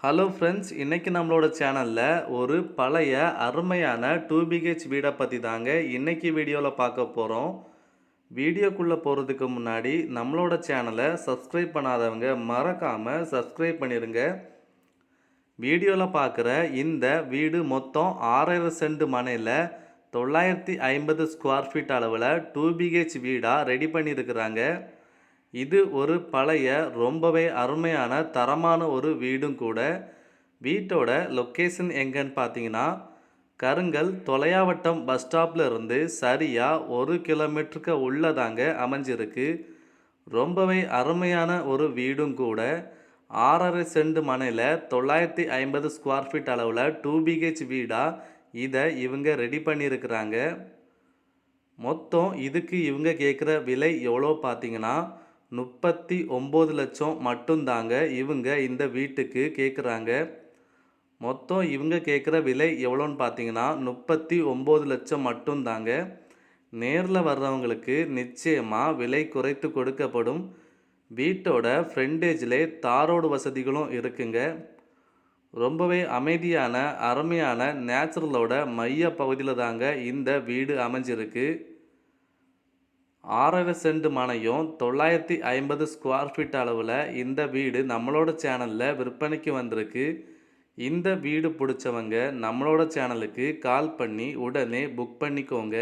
Hello friends, இன்னைக்கு நம்மளோட சேனல்ல ஒரு பழைய அருமையான 2 பிஹெச் வீட பத்தி தாங்க இன்னைக்கு வீடியோல பார்க்க போறோம். வீடியோக்குள்ள போறதுக்கு முன்னாடி நம்மளோட சேனலை சப்ஸ்கிரைப் பண்ணாதவங்க மறக்காம சப்ஸ்கிரைப் பண்ணிருங்க. வீடியோல பார்க்குற இந்த வீடு மொத்தம் 6.5 சென்ட் மனையில 950 ஸ்கொயர் ஃபீட் அளவில் 2 பிஹெச் வீடா ரெடி பண்ணியிருக்கிறாங்க. இது ஒரு பழைய ரொம்பவே அருமையான தரமான ஒரு வீடும் கூட. வீட்டோட லொக்கேஷன் எங்கன்னு பார்த்தீங்கன்னா, கருங்கல் தொலையாவட்டம் பஸ் ஸ்டாப்ல இருந்து சரியா 1 கிலோமீட்டருக்கு உள்ளதாங்க அமைஞ்சிருக்கு. ரொம்பவே அருமையான ஒரு வீடும் கூட. 6.5 சென்ட் மனையில் 950 ஸ்கொயர் ஃபீட் அளவில் 2 பிஹெச் வீடா இதை இவங்க ரெடி பண்ணியிருக்கிறாங்க. மொத்தம் இதுக்கு இவங்க கேட்குற விலை எவ்வளோ பார்த்தீங்கன்னா 39 லட்சம் மட்டும்தாங்க இவங்க இந்த வீட்டுக்கு கேட்குறாங்க. மொத்தம் இவங்க கேட்குற விலை எவ்வளோன்னு பார்த்தீங்கன்னா 39 லட்சம் மட்டும்தாங்க. நேரில் வர்றவங்களுக்கு நிச்சயமாக விலை குறைத்து கொடுக்கப்படும். வீட்டோட ஃப்ரண்டேஜில் தார் ரோடு வசதிகளும் இருக்குங்க. ரொம்பவே அமைதியான அருமையான நேச்சுரலோட மைய பகுதியில் தாங்க இந்த வீடு அமைஞ்சிருக்கு. 6.5 சென்ட் மனையும் 950 ஸ்கொயர் ஃபீட் அளவில் இந்த வீடு நம்மளோட சேனலில் விற்பனைக்கு வந்திருக்கு. இந்த வீடு பிடிச்சவங்க நம்மளோட சேனலுக்கு கால் பண்ணி உடனே புக் பண்ணிக்கோங்க.